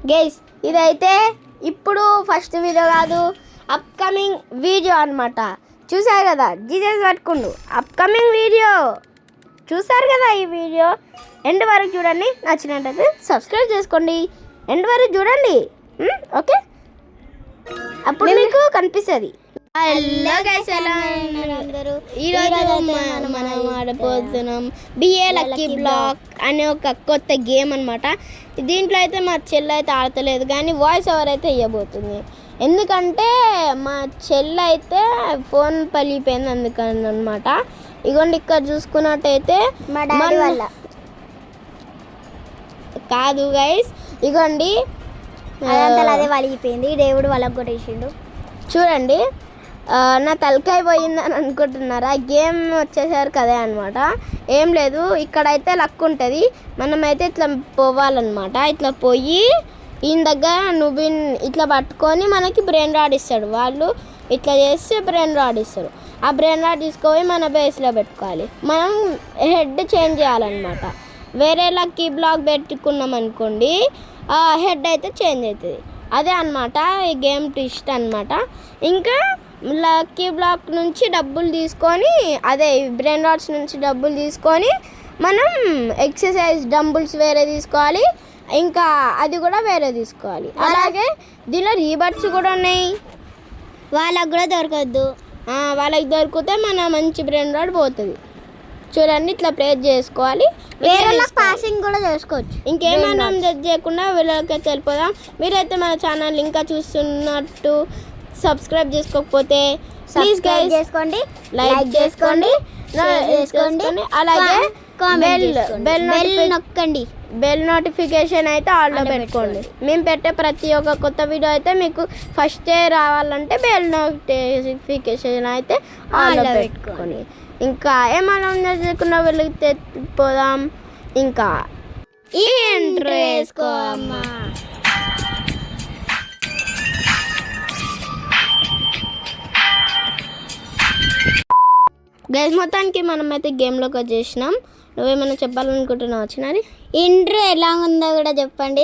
Guys ఇదైతే ఇప్పుడు first video కాదు, అప్కమింగ్ వీడియో అనమాట. చూసారు కదా జీసస్ పట్టుకుండు అప్కమింగ్ వీడియో చూసారు కదా. ఈ వీడియో ఎండ్ వరకు చూడండి, నచ్చినట్టయితే సబ్స్క్రైబ్ చేసుకోండి, ఎండ్ వరకు చూడండి. ఓకే, అప్పుడు మీకు కనిపిస్తుంది. హలో గైస్, ఎలా ఉన్నారు అందరూ? ఈరోజు మనం ఆడబోతున్నాం బిఏ లక్కీ బ్లాక్ అనే ఒక కొత్త గేమ్ అనమాట. దీంట్లో అయితే మా చెల్లి అయితే ఆడతలేదు, కానీ వాయిస్ ఓవర్ అయితే ఇవ్వబోతుంది. ఎందుకంటే మా చెల్లి అయితే ఫోన్ పలిపోయింది, అందుకని అనమాట. ఇగోండి ఇక్కడ చూసుకున్నట్టయితే మా డాడీ వల్ల కాదు గైస్, ఇగోండి అదే వలిగిపోయింది, దేవుడు వాళ్ళకి కొట్టేసిండు. చూడండి, నా తలకాయ పోయిందని అనుకుంటున్నారా? గేమ్ వచ్చేసారు కదా అనమాట. ఏం లేదు, ఇక్కడైతే లక్ ఉంటుంది. మనమైతే ఇట్లా పోవాలన్నమాట. ఇట్లా పోయి ఈయన దగ్గర నువ్వు ఇట్లా పట్టుకొని మనకి బ్రెయిన్ రాడ్ ఇస్తాడు. వాళ్ళు ఇట్లా చేస్తే బ్రెయిన్ రాడ్ ఇస్తారు. ఆ బ్రెయిన్ రాడ్ తీసుకొని మన బేస్లో పెట్టుకోవాలి. మనం హెడ్ చేంజ్ చేయాలన్నమాట. వేరే లక్కీ బ్లాక్ పెట్టుకున్నాం అనుకోండి, ఆ హెడ్ అయితే చేంజ్ అవుతుంది. అదే అనమాట ఈ గేమ్ ట్విస్ట్ అనమాట. ఇంకా లక్కీ బ్లాక్ నుంచి డబ్బులు తీసుకొని, అదే బ్రెయిన్ రాడ్స్ నుంచి డబ్బులు తీసుకొని మనం ఎక్సర్సైజ్ డంబుల్స్ వేరే తీసుకోవాలి, ఇంకా అది కూడా వేరే తీసుకోవాలి. అలాగే దీనిలో రీబర్డ్స్ కూడా ఉన్నాయి, వాళ్ళకు కూడా దొరకద్దు. వాళ్ళకి దొరికితే మన మంచి బ్రెయిన్ రాడ్ పోతుంది. చూడండి, ఇట్లా ప్లేస్ చేసుకోవాలి, వేరే పాసింగ్ కూడా చేసుకోవచ్చు. ఇంకేమైనా చేయకుండా వీళ్ళకైతే వెళ్ళిపోదాం. మీరైతే మన ఛానల్ ఇంకా చూస్తున్నట్టు సబ్స్క్రైబ్ చేసుకోకపోతే ప్లీజ్ గైస్ చేసుకోండి, లైక్ చేసుకోండి, అలాగే బెల్ నొక్కండి. బెల్ నోటిఫికేషన్ అయితే ఆన్లో పెట్టుకోండి. మేము పెట్టే ప్రతి ఒక్క కొత్త వీడియో అయితే మీకు ఫస్టే రావాలంటే బెల్ నోటిఫికేషన్ అయితే ఆన్లో పెట్టుకోండి. ఇంకా ఏమైనా చేసుకున్న వెళ్ళి పోదాం. ఇంకా ఈ ఎంట్రీ వేసుకోమ్మా. గైస్, మొత్తానికి మనమైతే గేమ్లోకి వచ్చేసినాం. నువ్వేమైనా చెప్పాలనుకుంటున్నావు వచ్చినారి? ఇంట్రో ఎలా ఉందో కూడా చెప్పండి.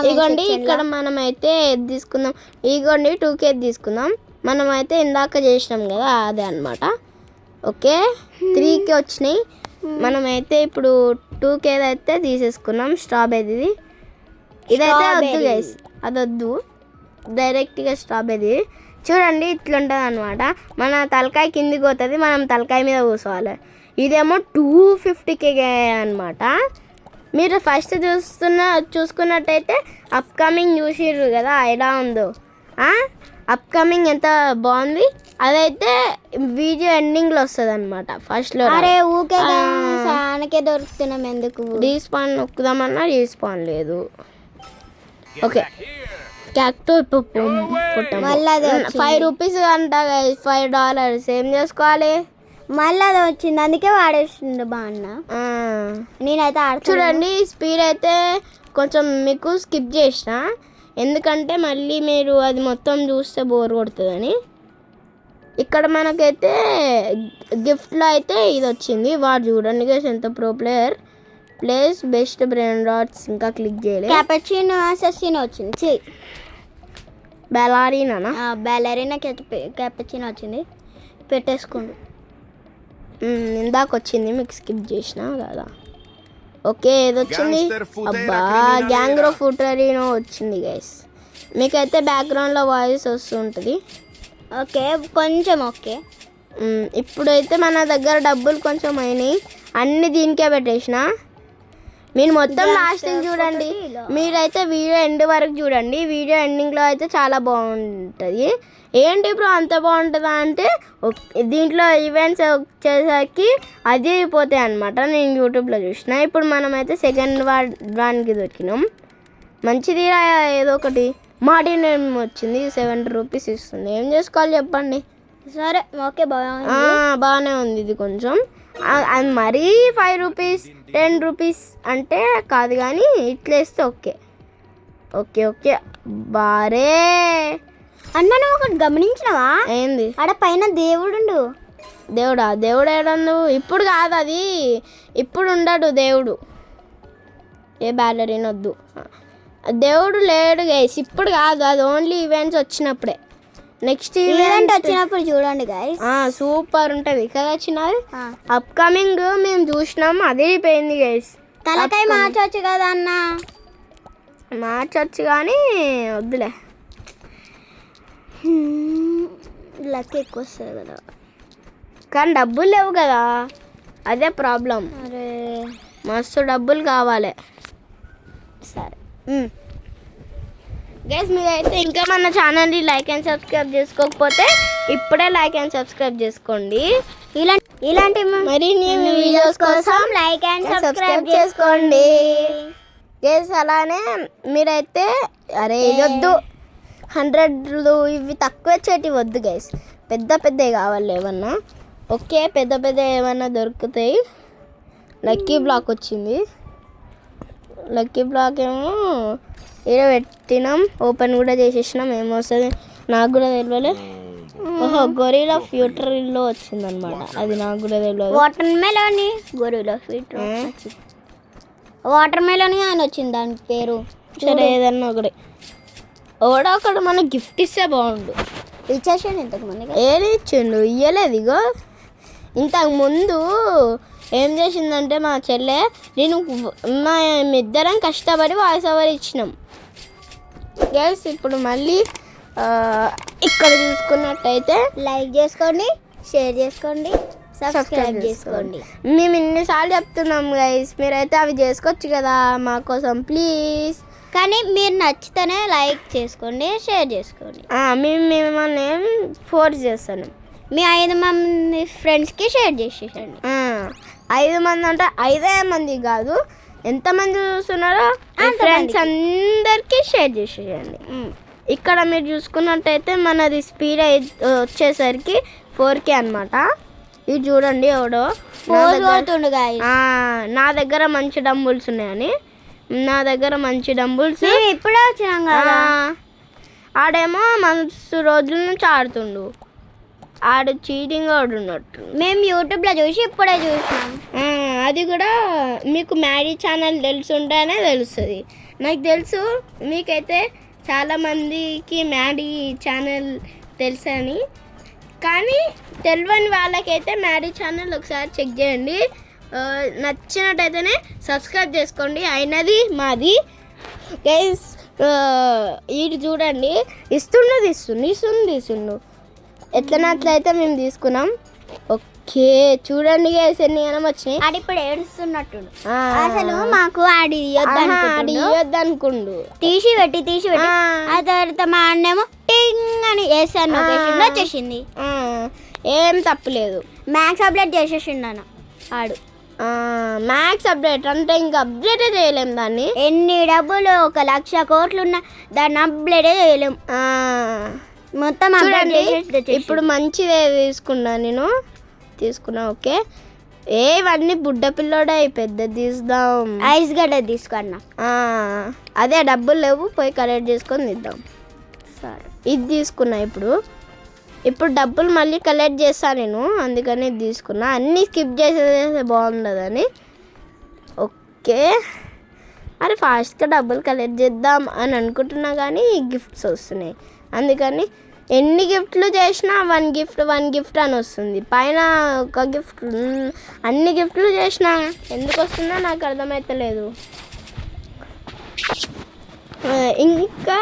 ఇగోండి, ఇక్కడ మనమైతే తీసుకుందాం. ఇగోండి 2K తీసుకుందాం. మనమైతే ఇందాక చేసినాం కదా, అదే అనమాట. ఓకే, 3K వచ్చినాయి. మనమైతే ఇప్పుడు 2K అయితే తీసేసుకున్నాం. స్ట్రాబెర్రీ ఇదైతే వద్దు గైస్, అది వద్దు, డైరెక్ట్గా స్ట్రాబెర్రీ. చూడండి, ఇట్లుంటుంది అనమాట. మన తలకాయ కిందికి పోతుంది, మనం తలకాయ మీద కూర్చోవాలి. ఇదేమో 250K అనమాట. మీరు ఫస్ట్ చూసుకున్నట్టయితే అప్కమింగ్ చూసిర్రు కదా ఎలా ఉందో. అప్కమింగ్ ఎంత బాగుంది. అదైతే వీడియో ఎండింగ్లో వస్తుంది అనమాట. ఫస్ట్లో ఊకే దొరుకుతున్నాం, ఎందుకు రీస్పాన్ నొక్కుదామన్నా రీస్పాన్ లేదు. ఓకే, క్యాక్టో మళ్ళీ ₹5 అంట, $5 ఏం చేసుకోవాలి? మళ్ళీ అది వచ్చింది, అందుకే వాడేసిండు బాగున్నా. నేనైతే చూడండి, స్పీడ్ అయితే కొంచెం మీకు స్కిప్ చేసిన, ఎందుకంటే మళ్ళీ మీరు అది మొత్తం చూస్తే బోర్ కొడుతుందని. ఇక్కడ మనకైతే గిఫ్ట్లో అయితే ఇది వచ్చింది. వాడు చూడండి గైస్ ఎంత pro player. Place best brain rods ఇంకా క్లిక్ చేయలేదు. క్యాపచినో అసెసినో వచ్చింది, బ్యాలరీనా క్యాపచినో వచ్చింది, పెట్టేసుకోండి. ఇందాక వచ్చింది, మీకు స్కిప్ చేసిన కదా. ఓకే, ఏది వచ్చింది? అబ్బా, గ్యాంగ్రో ఫుటరీనో వచ్చింది గైస్. మీకైతే బ్యాక్గ్రౌండ్లో వాయిస్ వస్తుంటుంది. ఓకే, కొంచెం ఓకే. ఇప్పుడైతే మన దగ్గర డబ్బులు కొంచెం అయినాయి, అన్నీ దీనికే పెట్టేసిన. మీరు మొత్తం లాస్ట్కి చూడండి. మీరైతే వీడియో ఎండ్ వరకు చూడండి. వీడియో ఎండింగ్లో అయితే చాలా బాగుంటుంది. ఏంటి ఇప్పుడు అంత బాగుంటుందా అంటే, దీంట్లో ఈవెంట్స్ వచ్చేసరికి అది అయిపోతాయి అనమాట. నేను యూట్యూబ్లో చూసిన. ఇప్పుడు మనమైతే సెకండ్ వానికి దొరికినాం. మంచిది ఏదో ఒకటి. మార్టిన్ వచ్చింది, ₹7 ఇస్తుంది. ఏం చేసుకోవాలి చెప్పండి? సరే, ఓకే, బాగానే ఉంది. ఇది కొంచెం అది మరీ ₹5 ₹10 అంటే కాదు, కానీ ఇట్లా వేస్తే ఓకే. ఓకే ఓకే బారే అన్న, నువ్వు ఒకటి గమనించినవా? ఏంది? ఆడ పైన దేవుడు. దేవుడు ఏడందు? ఇప్పుడు కాదు, అది ఇప్పుడు ఉండడు దేవుడు. ఏ బ్యాలరీన్ వద్దు. దేవుడు లేడు గైస్, ఇప్పుడు కాదు, అది ఓన్లీ ఈవెంట్స్ వచ్చినప్పుడే. నెక్స్ట్ ఈవెంట్ వచ్చినప్పుడు చూడండి గైస్, సూపర్ ఉంటుంది కదా చిన్నది. అప్కమింగ్ మేము చూసినాం, అదే అయిపోయింది గైస్. తలకాయ మార్చవచ్చు కదా అన్న. మార్చవచ్చు కానీ వద్దులే, లక్ ఎక్కువ వస్తుంది కదా, కానీ డబ్బులు లేవు కదా, అదే ప్రాబ్లం. అరే మస్తు డబ్బులు కావాలి. సరే గైస్, మీరైతే ఇంకా మన ఛానల్ని లైక్ అండ్ సబ్స్క్రైబ్ చేసుకోకపోతే ఇప్పుడే లైక్ అండ్ సబ్స్క్రైబ్ చేసుకోండి. ఇలాంటి మరిన్ని వీడియోస్ కోసం లైక్ అండ్ సబ్స్క్రైబ్ చేసుకోండి గైస్. అలానే మీరైతే అరే ఇదొద్దు, 100 ఇవి తక్కువ వచ్చేటివి వద్దు గైస్, పెద్ద పెద్దవి కావాలి ఏమన్నా. ఓకే, పెద్ద పెద్ద ఏమన్నా దొరుకుతాయి. లక్కీ బ్లాక్ వచ్చింది, లక్కీ బ్లాక్ ఏమో ఇక్కడ పెట్టినాం, ఓపెన్ కూడా చేసేసినాం. ఏమొస్తుంది నాకు కూడా తెలియలే. ఓహో, గొరిలా ఫ్యూటర్లో వచ్చిందనమాట, అది నాకు కూడా తెలియదు. వాటర్ మెలోన్ గొరిలా ఫ్యూటర్, వాటర్ మెలోన్ అని వచ్చింది దాని పేరు. సరే ఏదన్నా ఒకటి, ఒకడు మనకు గిఫ్ట్ ఇస్తే బాగుండు. ఇచ్చేసాను ఇంతకు ముందు. ఏది ఇచ్చిండు, ఇయ్యలేదు. ఇగో ఇంతకు ముందు ఏం చేసిందంటే మా చెల్లె, నేను ఇద్దరం కష్టపడి వాయిస్ ఓవర్ ఇచ్చినాం గైస్. ఇప్పుడు మళ్ళీ ఇక్కడ చూసుకున్నట్టయితే లైక్ చేసుకోండి, షేర్ చేసుకోండి, సబ్స్క్రైబ్ చేసుకోండి. మేము ఇన్నిసార్లు చెప్తున్నాం గైస్, మీరైతే అవి చేసుకోవచ్చు కదా మా కోసం ప్లీజ్. కానీ మీరు నచ్చితేనే లైక్ చేసుకోండి, షేర్ చేసుకోండి. మేము మిమ్మల్ని ఫోర్స్ చేస్తాను, మీ 5 మంది ఫ్రెండ్స్కి షేర్ చేసేసండి. 5 మంది అంటే 5 మంది కాదు, ఎంతమంది చూస్తున్నారో ఫ్రెండ్స్ అందరికీ షేర్ చేసేయండి. ఇక్కడ మీరు చూసుకున్నట్టయితే మనది స్పీడ్ వచ్చేసరికి 4K అనమాట. ఇది చూడండి, ఎవడో నా దగ్గర మంచి డంబుల్స్ ఉన్నాయని, నా దగ్గర మంచి డంబుల్స్ ఇప్పుడే వచ్చినాం కదా. ఆడేమో మనసు రోజుల నుంచి ఆడుతుండు, ఆడు చీటింగ్ ఆడున్నట్టు. మేము యూట్యూబ్లో చూసి ఇప్పుడే చూసినాం. అది కూడా మీకు మ్యాడీ ఛానల్ తెలుసుంటేనే తెలుస్తుంది. నాకు తెలుసు, మీకైతే చాలామందికి మ్యాడీ ఛానల్ తెలుసని, కానీ తెలియని వాళ్ళకైతే మ్యాడీ ఛానల్ ఒకసారి చెక్ చేయండి. నచ్చినట్టయితేనే సబ్స్క్రైబ్ చేసుకోండి. అయినది మాది గైస్. ఇది చూడండి, ఇస్తుండు ఎట్లనే అట్లయితే మేము తీసుకున్నాం. ఓకే చూడండి గైస్, ఎన్ని గనం వచ్చినాయి. ఆడి ఇప్పుడు ఏడుస్తున్నట్టు, అసలు మాకు ఆడి ఇవ్వద్దు అనుకుండు. తీసి పెట్టి ఆ తర్వాత మా అన్నేమో టింగ్ అని వేసాను, వచ్చేసింది. ఏం తప్పలేదు, మ్యాక్స్ అప్డేట్ చేసేసిండు అన్న ఆడు. మ్యాక్స్ అప్డేట్ అంటే ఇంకా అప్డేటే చేయలేం దాన్ని. ఎన్ని డబ్బులు 1,00,000 కోట్లు ఉన్నా దాన్ని అప్డేటే చేయలేం. మొత్తం చూడండి, ఇప్పుడు మంచిదే తీసుకున్నా. ఓకే, ఇవన్నీ బుడ్డ పిల్లోడే, పెద్ద తీద్దాం. ఐస్ గడ్డ తీసుకున్నా. అదే డబ్బులు లేవు, పోయి కలెక్ట్ చేసుకొని తీద్దాం. సరే, ఇది తీసుకున్నా. ఇప్పుడు డబ్బులు మళ్ళీ కలెక్ట్ చేస్తాను నేను, అందుకని ఇది తీసుకున్నా. అన్నీ స్కిప్ చేసేది బాగుండదని. ఓకే, అరే ఫాస్ట్గా డబ్బులు కలెక్ట్ చేద్దాం అని అనుకుంటున్నా, కానీ గిఫ్ట్స్ వస్తున్నాయి. అందుకని ఎన్ని గిఫ్ట్లు చేసినా 1 గిఫ్ట్ అని వస్తుంది. పైన ఒక గిఫ్ట్, అన్ని గిఫ్ట్లు చేసినా ఎందుకు వస్తుందో నాకు అర్థమవుతలేదు. ఇంకా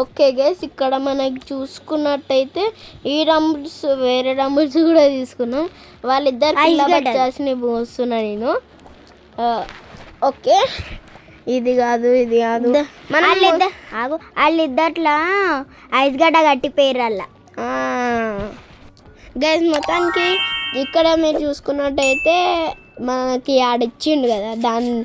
ఓకే గైస్, ఇక్కడ మనకి చూసుకున్నట్టయితే ఈ డంబుల్స్, వేరే డంబుల్స్ కూడా తీసుకున్నాం. వాళ్ళిద్దరు పిల్లబచ్చాల్సిన పోస్తున్నా నేను. ఓకే, ఇది కాదు వాళ్ళిద్దట్లా ఐస్ గడ్డ కట్టిపోయారల్ల గైస్. మొత్తానికి ఇక్కడ మీరు చూసుకున్నట్టయితే మనకి ఆడిచ్చిండు కదా, దాన్ని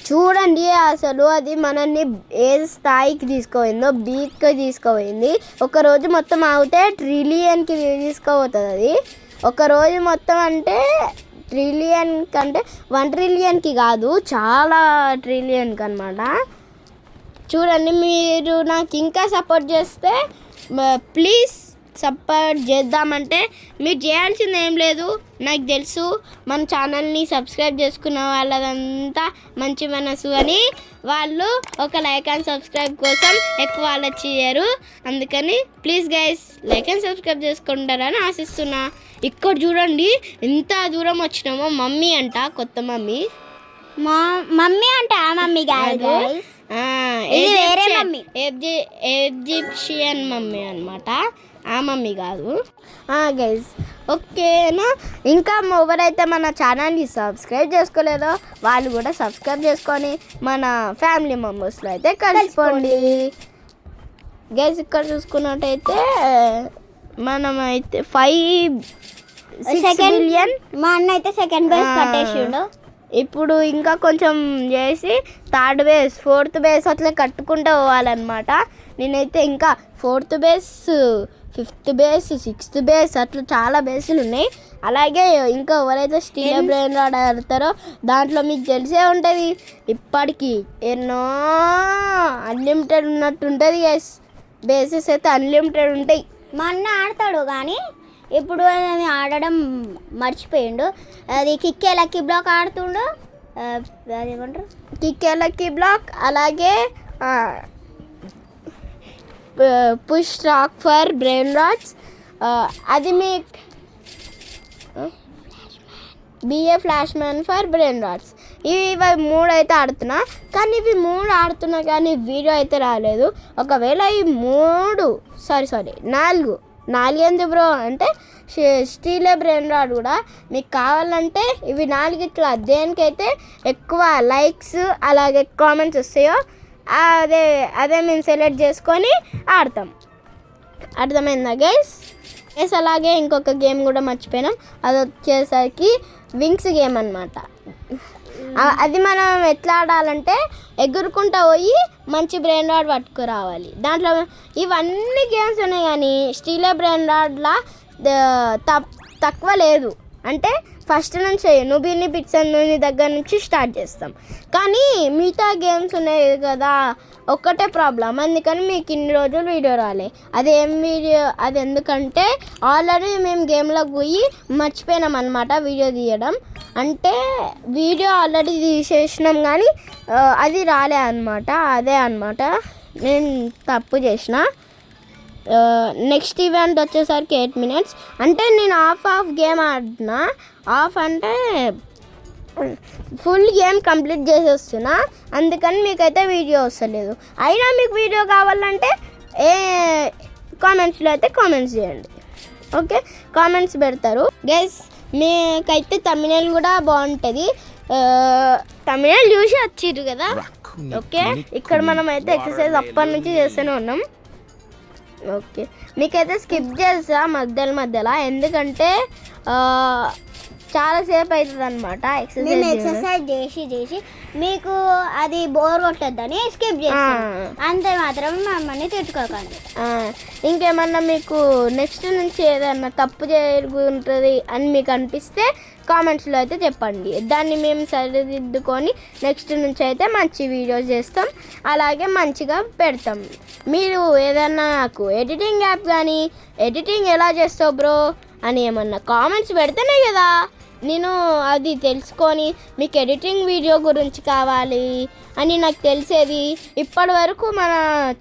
చూడండి. అసలు అది మనల్ని ఏ స్థాయికి తీసుకుపోయిందో, బీక్కి తీసుకుపోయింది. ఒకరోజు మొత్తం ఆగితే ట్రిలియన్కి తీసుకుపోతుంది అది. ఒకరోజు మొత్తం అంటే ట్రిలియన్ కంటే 1 ట్రిలియన్కి కాదు, చాలా ట్రిలియన్కి అనమాట. చూడండి, మీరు నాకు ఇంకా సపోర్ట్ చేస్తే ప్లీజ్ సపోర్ట్ చేద్దామంటే మీరు చేయాల్సింది ఏం లేదు. నాకు తెలుసు మన ఛానల్ని సబ్స్క్రైబ్ చేసుకున్న వాళ్ళదంతా మంచి మనసు అని, వాళ్ళు ఒక లైక్ అండ్ సబ్స్క్రైబ్ కోసం ఎక్కువ ఆలోచించారు. అందుకని please guys like and subscribe చేసుకుంటారని ఆశిస్తున్నా. ఇక్కడ చూడండి ఎంత దూరం వచ్చినామో. మమ్మీ అంట, కొత్త మమ్మీ. మమ్మీ అంటే ఆ మమ్మీ కాదు, ఇది వేరే మమ్మీ, ఈజిప్షియన్ మమ్మీ అనమాట, ఆ మమ్మీ కాదు గైస్. ఓకేనా, ఇంకా ఎవరైతే మన ఛానల్ని సబ్స్క్రైబ్ చేసుకోలేదో వాళ్ళు కూడా సబ్స్క్రైబ్ చేసుకొని మన ఫ్యామిలీ మెంబర్స్లో అయితే కలిసిపోండి గైస్. ఇక్కడ చూసుకున్నట్టయితే మనమైతే 5-6 బిలియన్. మా అన్న అయితే సెకండ్ బేస్ కట్టేసిండు. ఇప్పుడు ఇంకా కొంచెం చేసి 3rd బేస్ 4th బేస్ అట్లా కట్టుకుంటూ పోవాలన్నమాట. నేనైతే ఇంకా 4th base 5th base 6th base అట్లా చాలా బేసులు ఉన్నాయి. అలాగే ఇంకా ఎవరైతే స్టీల్ బ్రెయిన్ రాడ్ ఆడతారో దాంట్లో మీకు తెలిసే ఉంటుంది ఇప్పటికీ ఎన్నో అన్లిమిటెడ్ ఉన్నట్టు ఉంటుంది గైస్. బేసెస్ అయితే అన్లిమిటెడ్ ఉంటాయి. మా అన్న ఆడతాడు కానీ ఇప్పుడు అది ఆడడం మర్చిపోయిండు. అది కిక్కే లక్కీ బ్లాక్ ఆడుతుండు, అదేమంటారు కిక్కే లక్కీ బ్లాక్. అలాగే push rock for brainrots, అది మీ బిఏ flash man for brainrots. ఇవి 3 అయితే ఆడుతున్నా, కానీ ఇవి 3 ఆడుతున్నా కానీ వీడియో అయితే రాలేదు. ఒకవేళ ఈ 4 ఎందుకు బ్రో అంటే స్టీల్ బ్రెయిన్ రాడ్ కూడా మీకు కావాలంటే ఇవి 4 ఇట్లా దేనికైతే ఎక్కువ లైక్స్ అలాగే కామెంట్స్ వస్తాయో అదే మేము సెలెక్ట్ చేసుకొని ఆడతాం. అర్థమైందా గైస్? అలాగే ఇంకొక గేమ్ కూడా మర్చిపోయినాం, అది వచ్చేసరికి వింగ్స్ గేమ్ అనమాట. అది మనం ఎట్లా ఆడాలంటే ఎగురుకుంటూ పోయి మంచి బ్రెయిన్ రాడ్ పట్టుకురావాలి. దాంట్లో ఇవన్నీ గేమ్స్ ఉన్నాయి కానీ స్టీల్ బ్రెయిన్ రాడ్లా తక్కువ లేదు. అంటే ఫస్ట్ నుంచి నువ్వుని బిట్స్ అన్ని దగ్గర నుంచి స్టార్ట్ చేస్తాం. కానీ మిగతా గేమ్స్ ఉన్నాయి కదా, ఒక్కటే ప్రాబ్లం. అందుకని మీకు ఇన్ని రోజులు వీడియో రాలే. అదేం వీడియో, అది ఎందుకంటే ఆల్రెడీ మేము గేమ్లోకి పోయి మర్చిపోయినాం అనమాట వీడియో తీయడం. అంటే వీడియో ఆల్రెడీ తీసేసినాం కానీ అది రాలే అనమాట. అదే అనమాట నేను తప్పు చేసిన. నెక్స్ట్ ఈవెంట్ వచ్చేసరికి 8 minutes. అంటే నేను హాఫ్ గేమ్ ఆడినా. హాఫ్ అంటే ఫుల్ గేమ్ కంప్లీట్ చేసేస్తున్నా, అందుకని మీకైతే వీడియో వస్తలేదు. అయినా మీకు వీడియో కావాలంటే కామెంట్స్లో అయితే కామెంట్స్ చేయండి. ఓకే, కామెంట్స్ పెడతారు గైస్. మీకైతే తమిళ కూడా బాగుంటుంది. తమిళ చూసి వచ్చిర్రు కదా. ఓకే, ఇక్కడ మనం అయితే ఎక్సర్సైజ్ అప్పటి నుంచి చేస్తూనే ఉన్నాం. ఓకే, మీకైతే స్కిప్ చేస్తా మధ్యలో, ఎందుకంటే చాలాసేపు అవుతుంది అనమాట ఎక్సర్సైజ్ చేసి మీకు అది బోర్ కొట్టద్దని స్కిప్ చేస్తాం. అంతే మాత్రం మమ్మల్ని తిట్టుకోకండి. ఇంకేమన్నా మీకు నెక్స్ట్ నుంచి ఏదన్నా తప్పు జరుగుతుంది అని మీకు అనిపిస్తే కామెంట్స్లో అయితే చెప్పండి. దాన్ని మేము సరిదిద్దుకొని నెక్స్ట్ నుంచి అయితే మంచి వీడియోస్ చేస్తాం, అలాగే మంచిగా పెడతాం. మీరు ఏదన్నా నాకు ఎడిటింగ్ యాప్ కానీ ఎడిటింగ్ ఎలా చేస్తావు బ్రో అని ఏమన్నా కామెంట్స్ పెడితేనే కదా నేను అది తెలుసుకొని మీకు ఎడిటింగ్ వీడియో గురించి కావాలి అని నాకు తెలిసేది. ఇప్పటి వరకు మన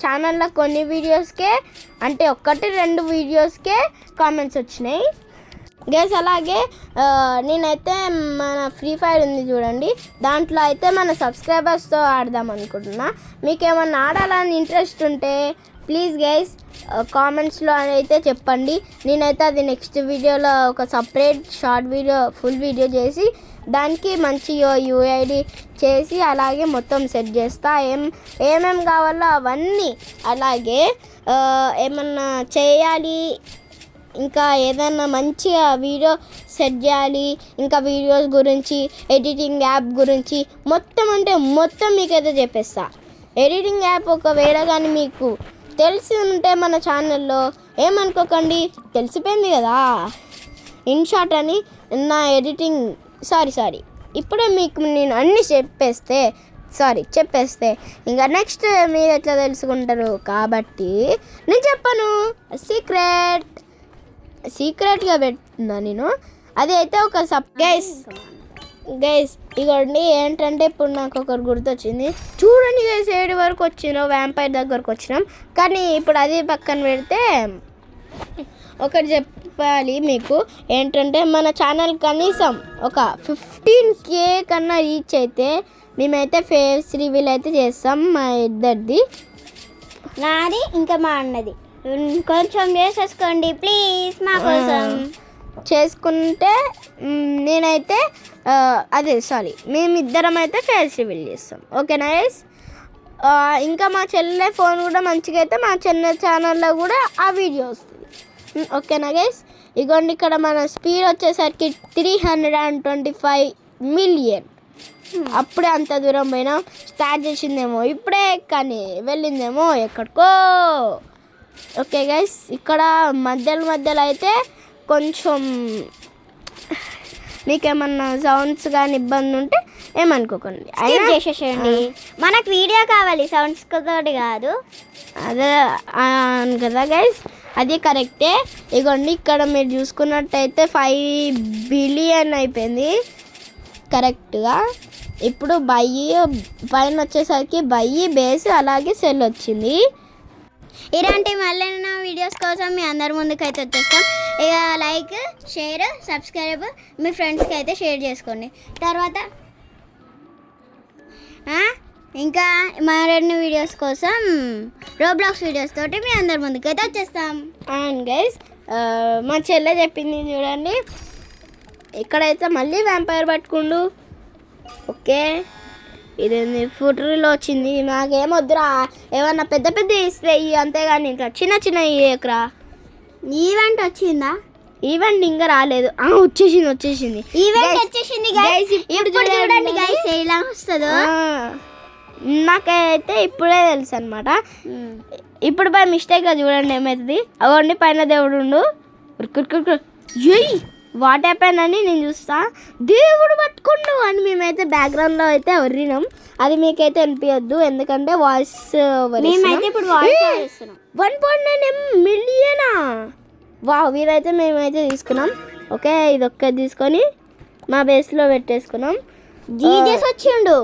ఛానల్లో కొన్ని వీడియోస్కే, అంటే 1-2 వీడియోస్కే కామెంట్స్ వచ్చినాయి గైస్. అలాగే నేనైతే మన ఫ్రీ ఫైర్ ఉంది చూడండి, దాంట్లో అయితే మన సబ్స్క్రైబర్స్తో ఆడదాం అనుకుంటున్నా. మీకు ఏమన్నా ఆడాలని ఇంట్రెస్ట్ ఉంటే ప్లీజ్ గైస్ కామెంట్స్లో అయితే చెప్పండి. నేనైతే అది నెక్స్ట్ వీడియోలో ఒక separate short video full video చేసి దానికి మంచి యూఐడి చేసి అలాగే మొత్తం సెట్ చేస్తా. ఏమేం కావాలో అవన్నీ, అలాగే ఏమన్నా చేయాలి, ఇంకా ఏదైనా మంచిగా వీడియో సెట్ చేయాలి, ఇంకా వీడియోస్ గురించి ఎడిటింగ్ యాప్ గురించి మొత్తం అంటే మొత్తం మీకైతే చెప్పేస్తా. ఎడిటింగ్ యాప్ ఒకవేళ కానీ మీకు తెలిసి ఉంటే మన ఛానల్లో ఏమనుకోకండి, తెలిసిపోయింది కదా ఇన్షాట్ అని నా ఎడిటింగ్. సారీ ఇప్పుడే మీకు నేను అన్నీ చెప్పేస్తే చెప్పేస్తే ఇంకా నెక్స్ట్ మీరు ఎట్లా తెలుసుకుంటారు కాబట్టి నేను చెప్పను. సీక్రెట్గా పెట్టున్నా నేను. అది అయితే ఒక గైస్ ఇగోండి ఏంటంటే ఇప్పుడు నాకు ఒకటి గుర్తొచ్చింది. చూడండి గైస్ 7 వరకు వచ్చినాం, వ్యాంపైర్ దగ్గరకు వచ్చినాం. కానీ ఇప్పుడు అది పక్కన పెడితే ఒకటి చెప్పాలి మీకు ఏంటంటే మన ఛానల్ కనీసం ఒక 15K కన్నా రీచ్ అయితే మేమైతే ఫేస్ రివీల్ అయితే చేస్తాం. మా ఇద్దరిది, నాది ఇంకా మా అన్నది. కొంచెం చేసేసుకోండి ప్లీజ్ మా కోసం. చేసుకుంటే నేనైతే మేమిద్దరం అయితే ఫేస్ రివీల్ చేస్తాం. ఓకేనా గైస్? ఇంకా మా చెల్లె ఫోన్ కూడా మంచిగా అయితే మా చెల్లె ఛానల్లో కూడా ఆ వీడియో వస్తుంది. ఓకేనా గైస్? ఇగోండి ఇక్కడ మన స్పీడ్ వచ్చేసరికి 325 మిలియన్. అప్పుడే అంత దూరం పోయినా. స్టార్ట్ చేసిందేమో ఇప్పుడే కానీ వెళ్ళిందేమో ఎక్కడికో. ఓకే గైస్, ఇక్కడ మధ్యలో అయితే కొంచెం మీకేమన్నా సౌండ్స్ కానీ ఇబ్బంది ఉంటే ఏమనుకోకండి, అయినా చేసేసేయండి. మనకు వీడియో కావాలి, సౌండ్స్ తోటి కాదు. అదే కదా గైస్, అది కరెక్టే. ఇగోండి ఇక్కడ మీరు చూసుకున్నట్టయితే 5 బిలియన్ అయిపోయింది కరెక్ట్గా. ఇప్పుడు పైన వచ్చేసరికి బేస్ అలాగే సెల్ వచ్చింది. ఇలాంటి మళ్ళీ వీడియోస్ కోసం మీ అందరి ముందుకైతే వచ్చేస్తాం. ఇక లైక్, షేర్, సబ్స్క్రైబ్ మీ ఫ్రెండ్స్కి అయితే షేర్ చేసుకోండి. తర్వాత ఇంకా మరిన్ని వీడియోస్ కోసం రోబ్లాక్స్ వీడియోస్ తోటి మీ అందరి ముందుకైతే వచ్చేస్తాం. అండ్ గైస్ మా చెల్లె చెప్పింది చూడండి, ఇక్కడైతే మళ్ళీ వ్యాంపైర్ పట్టుకుండు. ఓకే, ఇది ఫుటరీలో వచ్చింది. నాకేమొద్దురా, ఏమన్నా పెద్ద ఇస్తే అంతేగాని ఇంకా చిన్న ఎకరా. ఈవెంట్ వచ్చిందా? ఈవెంట్ ఇంకా రాలేదు. వచ్చేసింది ఈవెంట్ వచ్చేసింది గైస్. ఇప్పుడు చూడండి గైస్ ఎలా వస్తుందో. నాకైతే ఇప్పుడే తెలుసు అనమాట. ఇప్పుడు బై మిస్టేక్గా చూడండి ఏమవుతుంది. అవండి పైన దేవుడు వాట్ హ్యాపెన్ అని నేను చూస్తా, దేవుడు పట్టుకుండు అని మేమైతే బ్యాక్గ్రౌండ్లో అయితే వర్రినాం. అది మీకైతే వినిపించద్దు ఎందుకంటే వాయిస్ 1.9 మిలియనా. వీరైతే మేమైతే తీసుకున్నాం. ఓకే, ఇది ఒక్కటి తీసుకొని మా బేస్లో పెట్టేసుకున్నాం. జీజస్ వచ్చిండు.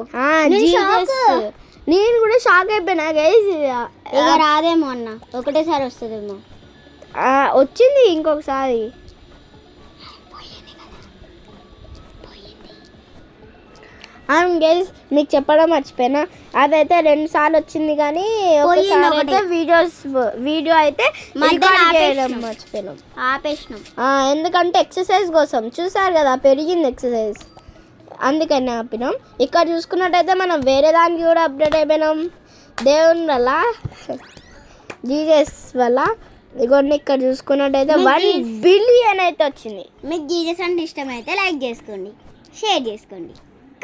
నేను కూడా షాక్ అయిపోయినా గైస్. ఇక రాదేమో అన్న, ఒకటేసారి వస్తుందేమో. వచ్చింది ఇంకొకసారి. అవును గైస్, మీకు చెప్పడం మర్చిపోయినా, అదైతే 2 సార్లు వచ్చింది కానీ ఒకసారి అయితే వీడియో అయితే మర్చిపోయినాం, ఆపేసినాం. ఎందుకంటే ఎక్సర్సైజ్ కోసం చూసారు కదా, పెరిగింది ఎక్సర్సైజ్, అందుకని ఆపినాం. ఇక్కడ చూసుకున్నట్టయితే మనం వేరే దానికి కూడా అప్డేట్ అయిపోయినాం దేవుని వల్ల, జీజస్ వల్ల. ఇగోండి ఇక్కడ చూసుకున్నట్టయితే 1 బిలియన్ అయితే వచ్చింది. మీకు జీజస్ అంటే ఇష్టమైతే లైక్ చేసుకోండి, షేర్ చేసుకోండి,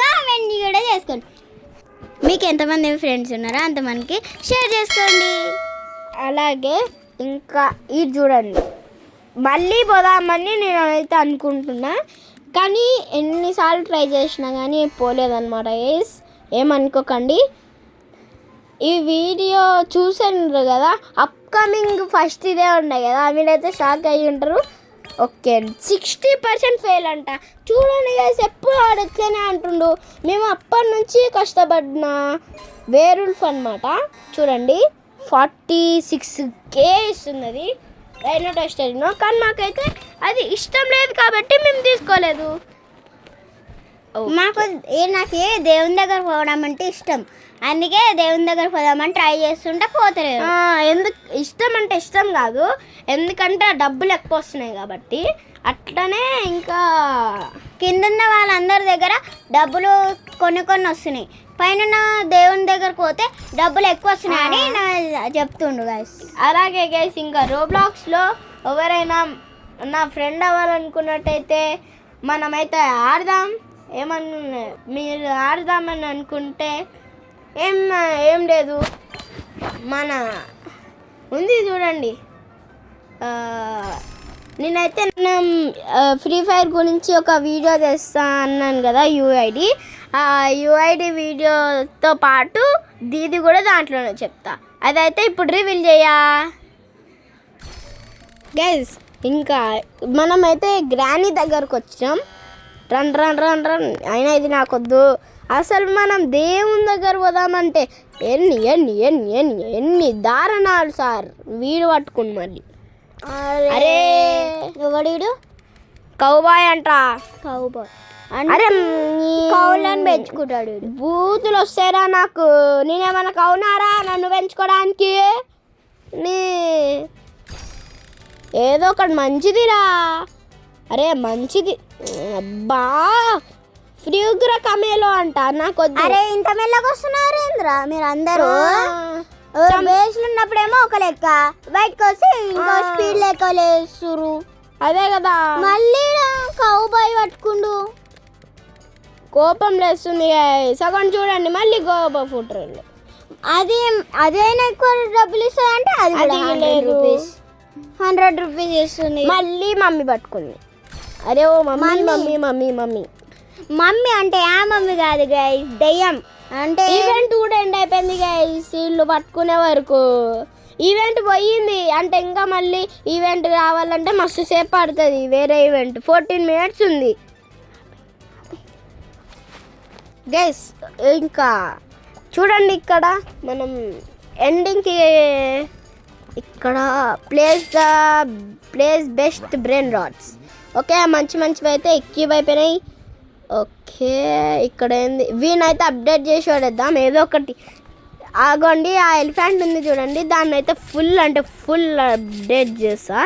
కామెంట్ కూడా చేసుకోండి. మీకు ఎంతమంది ఫ్రెండ్స్ ఉన్నారో అంతమందికి షేర్ చేసుకోండి. అలాగే ఇంకా ఇది చూడండి, మళ్ళీ పోదామని నేను అయితే అనుకుంటున్నా, కానీ ఎన్నిసార్లు ట్రై చేసినా కానీ పోలేదన్నమాట. ఏమనుకోకండి. ఈ వీడియో చూసారు కదా, అప్కమింగ్ ఫస్ట్ ఇదే ఉన్నాయి కదా, మీరైతే షాక్ అయ్యి ఉంటారు. ఓకే, 60% ఫెయిల్ అంట. చూడండి గైస్, ఎప్పుడు ఆడొచ్చేనే అంటుండు. మేము అప్పటి నుంచి కష్టపడిన వేరుల్ఫ్ అనమాట. చూడండి 46K ఇస్తున్నది రైనో టెస్ట్ అయినా, కానీ మాకైతే అది ఇష్టం లేదు కాబట్టి మేము తీసుకోలేదు. నాకే దేవుని దగ్గర పోవడం అంటే ఇష్టం, అందుకే దేవుని దగ్గర పోదామని ట్రై చేస్తుంటే పోతలేదు. ఎందుకు ఇష్టం అంటే ఇష్టం కాదు, ఎందుకంటే డబ్బులు ఎక్కువ వస్తున్నాయి కాబట్టి. అట్లనే ఇంకా కిందున్న వాళ్ళందరి దగ్గర డబ్బులు కొన్ని వస్తున్నాయి, పైన దేవుని దగ్గరకు పోతే డబ్బులు ఎక్కువ వస్తున్నాయని చెప్తుండు గైస్. అలాగే గైస్, ఇంకా రోబ్లాక్స్లో ఎవరైనా నా ఫ్రెండ్ అవ్వాలనుకున్నట్టయితే మనమైతే ఆడదాం. మీరు ఆడదామని అనుకుంటే ఏం లేదు, మన ఉంది చూడండి. నేనైతే ఫ్రీ ఫైర్ గురించి ఒక వీడియో చేస్తా అన్నాను కదా, యూఐడి. ఆ యుఐడి వీడియోతో పాటు దీది కూడా దాంట్లోనే చెప్తా. అదైతే ఇప్పుడు రివీల్ చేయా గైస్. ఇంకా మనమైతే గ్రానీ దగ్గరకు వచ్చాం. రన్ రన్ రన్ రన్ అయినా ఇది నాకొద్దు. అసలు మనం దేవుని దగ్గర పోదామంటే ఎన్ని ఎన్ని ఎన్ని ఎన్ని ఎన్ని దారుణాలు సార్. వీడు పట్టుకుని మళ్ళీ అరే ఎవడు కౌబాయ్ అంట. కౌబాయ్ అరే కౌలను పెంచుకుంటాడు. బూతులు వస్తాయిరా నాకు. నేనేమన్నా కౌనారా నన్ను పెంచుకోవడానికి? నీ ఏదో ఒకటి మంచిదిరా. అరే మంచిది అబ్బా. ఫ్రీగ్రా కమేలో అంట నాకు. అరే ఇంత మెల్లగా వస్తున్నారు ఏంద్రా మీరు అందరూ? బేస్లు ఉన్నప్పుడేమో ఒక లెక్క, బయటకు వస్తే ఇంకో స్పీడ్ లెక్క లేస్తురు. అదే కదా మళ్ళీ కౌబాయ్ పట్టుకుండు. కోపం లేస్తుంది. సగం చూడండి మళ్ళీ గోబా ఫుట్రోల్. అది అదైనా ఎక్కువ డబ్బులు ఇస్తుంది అంటే అది లేదు. 100 రూపీస్ ఇస్తుంది. మళ్ళీ మమ్మీ పట్టుకుంది. అరే ఓ mummy mummy mummy mummy mummy అంటే ఆ మమ్మీ కాదు గైస్, దయ్యం. అంటే ఈవెంట్ కూడా ఎండ్ అయిపోయింది గైస్. వీళ్ళు పట్టుకునే వరకు ఈవెంట్ పోయింది అంటే ఇంకా మళ్ళీ ఈవెంట్ రావాలంటే మస్తు సేపు పడుతుంది. వేరే ఈవెంట్ 14 మినిట్స్ ఉంది గైస్. ఇంకా చూడండి ఇక్కడ మనం ఎండింగ్కి ఇక్కడ place best brain rods. Okay మంచి మంచివి అయితే ఎక్కువ అయిపోయినాయి. ఓకే ఇక్కడ ఏంది వీనైతే అప్డేట్ చేసి వాడేద్దాం ఏదో ఒకటి. ఆగోండి ఆ ఎలిఫెంట్ ఉంది చూడండి, దాన్ని అయితే ఫుల్ అంటే ఫుల్ అప్డేట్ చేస్తా.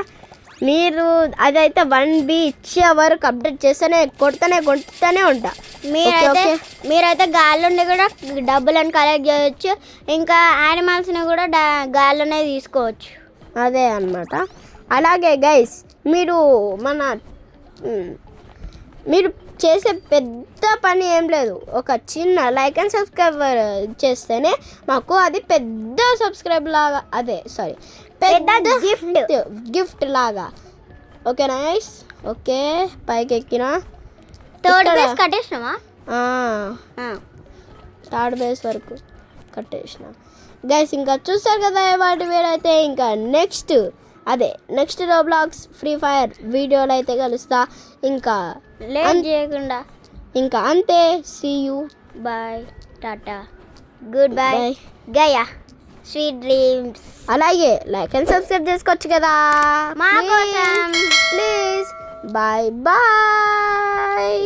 మీరు అదైతే 1B ఇచ్చే వరకు అప్డేట్ చేస్తేనే కొడుతూనే ఉంటా. మీరైతే గాల్లోనే కూడా డబ్బులను కలెక్ట్ చేయొచ్చు, ఇంకా యానిమల్స్ని కూడా గాల్లోనే తీసుకోవచ్చు. అదే అన్నమాట. అలాగే గైస్ మీరు చేసే పెద్ద పని ఏం లేదు. ఒక చిన్న లైక్ అండ్ సబ్స్క్రైబర్ చేస్తేనే మాకు అది పెద్ద సబ్స్క్రైబ్ లాగా, అదే సారీ పెద్ద గిఫ్ట్ లాగా. Okay nice. ఓకే పైకి ఎక్కినా థర్డ్ బేస్ కట్టేసినావా? థర్డ్ బేస్ వరకు కట్టేసిన గైస్. ఇంకా చూస్తారు కదా వాటి వీడైతే ఇంకా నెక్స్ట్ రోబ్లాక్స్ ఫ్రీ ఫైర్ వీడియోలు అయితే కలుస్తా. ఇంకా లేట్ చేయకుండా ఇంకా అంతే. See you, bye, tata, good bye, గయా, స్వీట్ డ్రీమ్స్. అలాగే లైక్ అండ్ సబ్స్క్రైబ్ చేసుకోవచ్చు కదా మా కోసం ప్లీజ్. Bye bye.